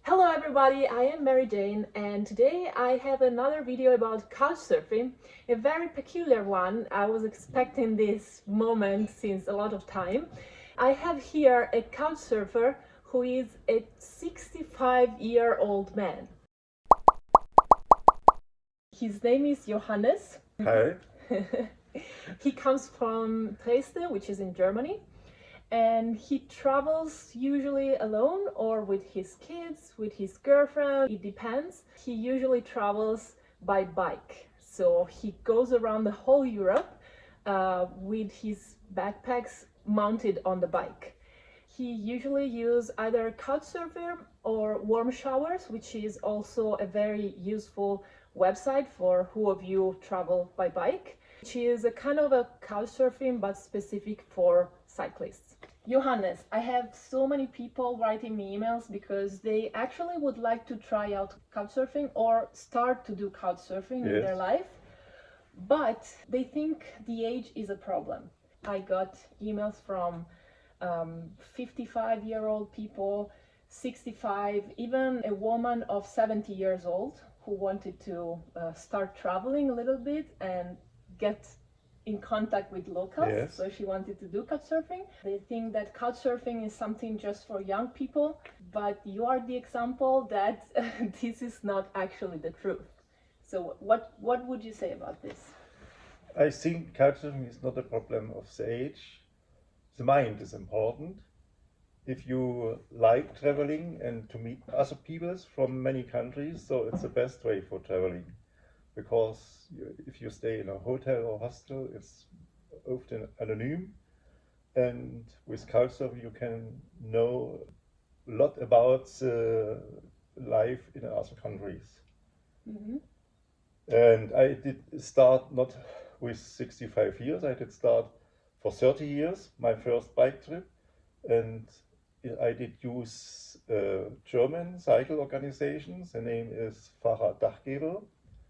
Hello everybody, I am Mary Jane and today I have another video about couchsurfing, a very peculiar one. I was expecting this moment since a lot of time. I have here a couchsurfer who is a 65-year-old man. His name is Johannes. Hi. He comes from Dresden, which is in Germany. And he travels usually alone or with his kids, with his girlfriend, it depends. He usually travels by bike. So he goes around the whole Europe with his backpacks mounted on the bike. He usually uses either Couchsurfing or Warm Showers, which is also a very useful website for who of you travel by bike, which is a kind of a Couchsurfing but specific for cyclists. Johannes, I have so many people writing me emails because they actually would like to try out Couchsurfing or start to do Couchsurfing in their life, but they think the age is a problem. I got emails from 55-year-old people, 65, even a woman of 70 years old who wanted to start traveling a little bit and get in contact with locals. Yes. So she wanted to do couchsurfing. They think that couchsurfing is something just for young people, but you are the example that this is not actually the truth. So what would you say about this? I think couchsurfing is not a problem of the age. The mind is important. If you like traveling and to meet other people from many countries, so it's the best way for traveling. Because if you stay in a hotel or hostel, it's often anonymous, and with Couchsurfing you can know a lot about life in other countries. Mm-hmm. And I did start not with 65 years, I did start for 30 years, my first bike trip, and I did use German cycle organizations. The name is Fahrraddachgeber.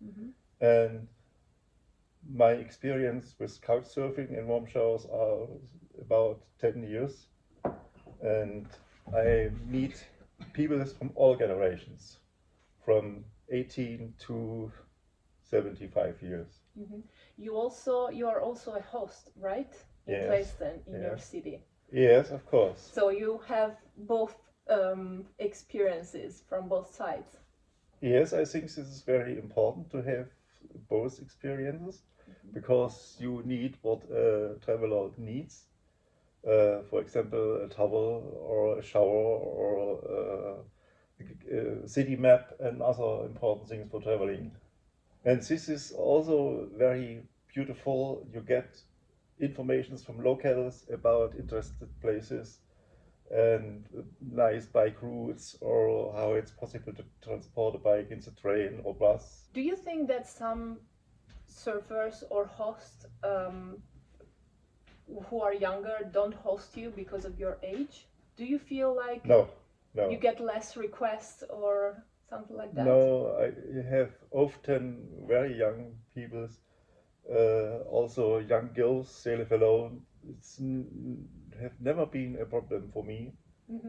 Mm-hmm. And my experience with couchsurfing and warm showers are about 10 years. And I meet people from all generations, from 18 to 75 years. Mm-hmm. You are also a host, right? In Dresden, in your city. Yes, of course. So you have both experiences from both sides. Yes, I think this is very important to have both experiences, because you need what a traveler needs. For example, a towel or a shower or a city map and other important things for traveling. And this is also very beautiful. You get information from locals about interested places and nice bike routes, or how it's possible to transport a bike in the train or bus. Do you think that some surfers or hosts who are younger don't host you because of your age? Do you feel like No. you get less requests or something like that? No, I have often very young people, also young girls, they live alone. It's have never been a problem for me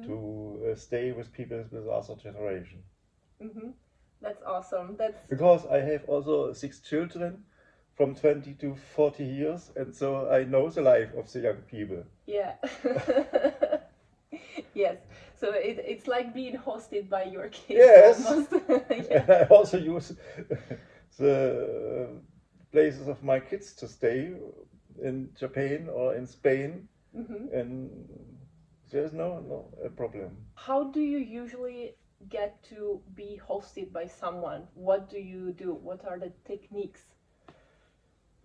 to stay with people with other generation. Mm-hmm. That's awesome. Because I have also 6 children from 20 to 40 years, and so I know the life of the young people. Yeah. Yes. So it's like being hosted by your kids. Yes. Almost. Yeah. And I also use the places of my kids to stay in Japan or in Spain, and there's no problem. How do you usually get to be hosted by someone? What do you do? What are the techniques?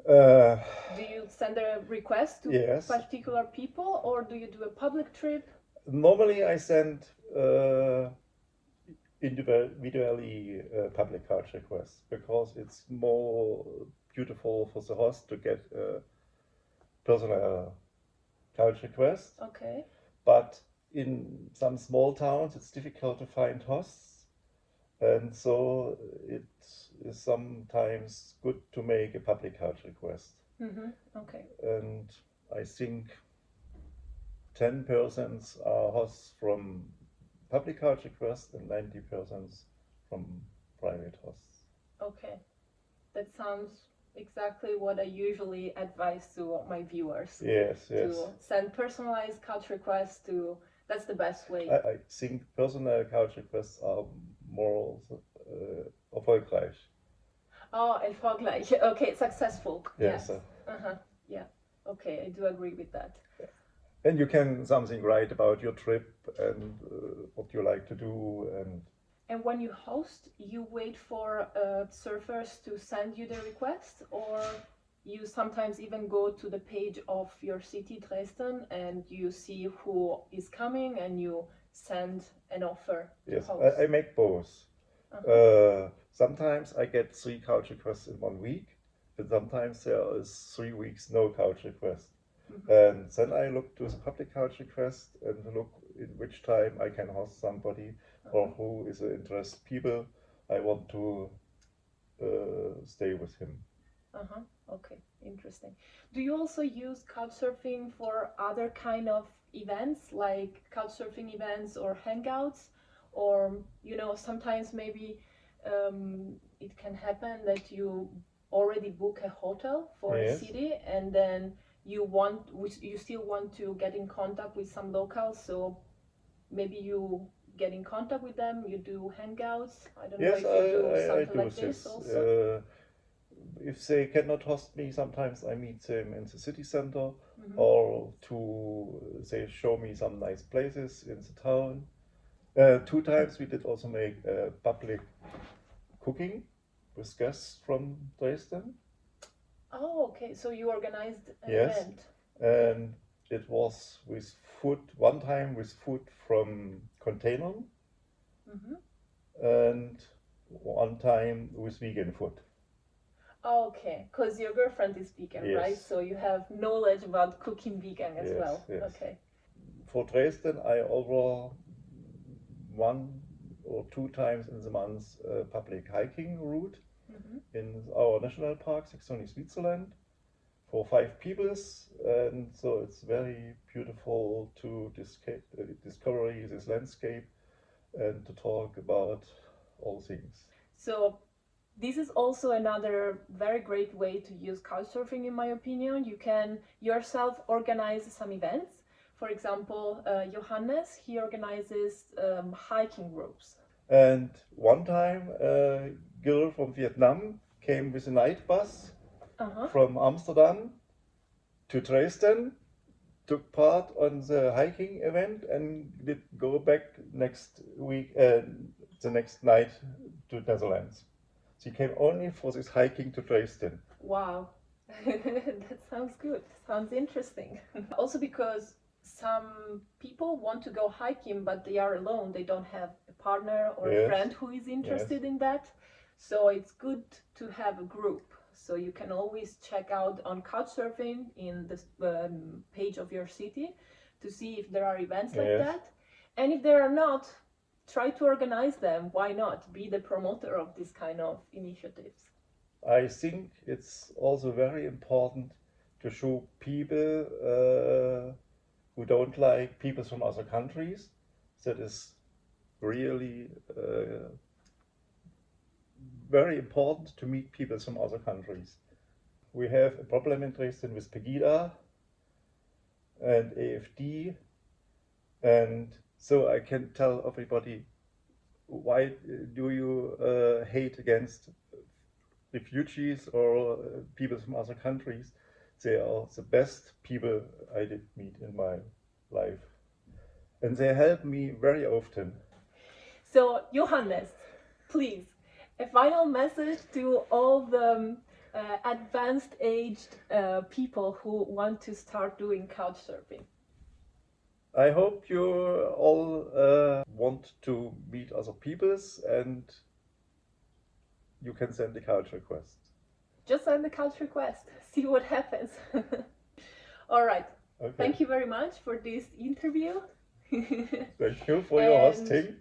Do you send a request to particular people, or do you do a public trip? Normally I send individually public couch requests, because it's more beautiful for the host to get a personal couch request. Okay. But in some small towns it's difficult to find hosts, and so it is sometimes good to make a public couch request. Okay. And I think 10% are hosts from public couch requests and 90% from private hosts. Okay, that sounds exactly what I usually advise to my viewers. Yes, To send personalized couch requests to, that's the best way. I think personal couch requests are more erfolgreich. Oh, erfolgreich. Okay, successful. Yes. Yeah. Okay, I do agree with that. And you can something write about your trip and what you like to do. And when you host, you wait for surfers to send you the request, or you sometimes even go to the page of your city, Dresden, and you see who is coming and you send an offer to Yes, host. I make both. Sometimes I get 3 couch requests in 1 week, but sometimes there is 3 weeks no couch request. And then I look to the public couch request and look in which time I can host somebody or who is an interest people I want to stay with him. Okay, interesting. Do you also use couchsurfing for other kind of events, like couchsurfing events or hangouts? Or, sometimes maybe it can happen that you already book a hotel for a city, and then you still want to get in contact with some locals, so maybe you get in contact with them, you do hangouts. I don't know if you do something like this also. If they cannot host me, sometimes I meet them in the city center, or they show me some nice places in the town. 2 times we did also make public cooking with guests from Dresden. Oh, okay. So you organized an Yes. event. And it was with food, one time with food from container, and one time with vegan food. Okay, because your girlfriend is vegan, Yes. right? So you have knowledge about cooking vegan as well. Yes. Okay. For Dresden, I offer 1 or 2 times in the month a public hiking route in our national park, Saxony, Switzerland, for 5 peoples, and so it's very beautiful to discover this landscape and to talk about all things. So this is also another very great way to use couchsurfing, in my opinion. You can yourself organize some events. For example, Johannes, he organizes hiking groups. And one time, a girl from Vietnam came with a night bus from Amsterdam to Dresden, took part on the hiking event, and did go back next week, the next night to Netherlands. She came only for this hiking to Dresden. Wow, that sounds good. Sounds interesting. Also because some people want to go hiking, but they are alone. They don't have a partner or a friend who is interested in that. So it's good to have a group. So you can always check out on Couchsurfing in the page of your city to see if there are events like that. And if there are not, try to organize them. Why not? Be the promoter of this kind of initiatives. I think it's also very important to show people who don't like people from other countries. That is really very important to meet people from other countries. We have a problem in Dresden with Pegida and AfD, and so I can tell everybody, why do you hate against refugees or people from other countries? They are the best people I did meet in my life, and they help me very often. So, Johannes, please, a final message to all the advanced aged people who want to start doing couchsurfing. I hope you all want to meet other peoples, and you can send a couch request. Just send the couch request, see what happens. All right. Okay. Thank you very much for this interview. Thank you for your hosting.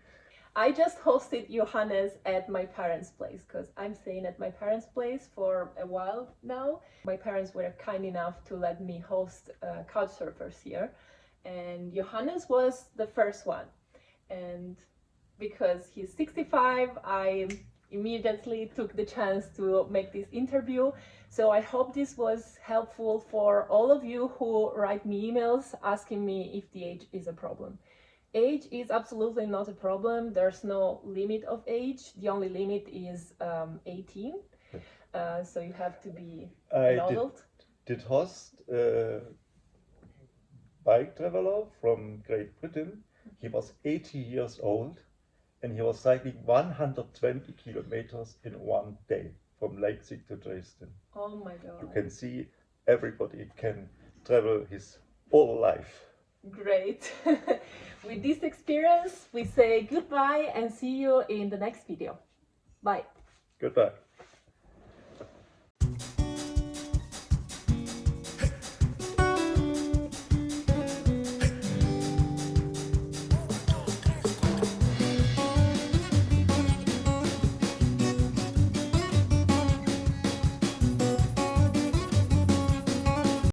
I just hosted Johannes at my parents' place because I'm staying at my parents' place for a while now. My parents were kind enough to let me host couchsurfers here, and Johannes was the first one. And because he's 65, I immediately took the chance to make this interview. So I hope this was helpful for all of you who write me emails asking me if the age is a problem. Age is absolutely not a problem. There's no limit of age. The only limit is 18. So you have to be an adult. Did host a bike traveler from Great Britain. He was 80 years old and he was cycling 120 kilometers in one day from Leipzig to Dresden. Oh my God. You can see everybody can travel his whole life. Great. With this experience, we say goodbye and see you in the next video. Bye. Goodbye.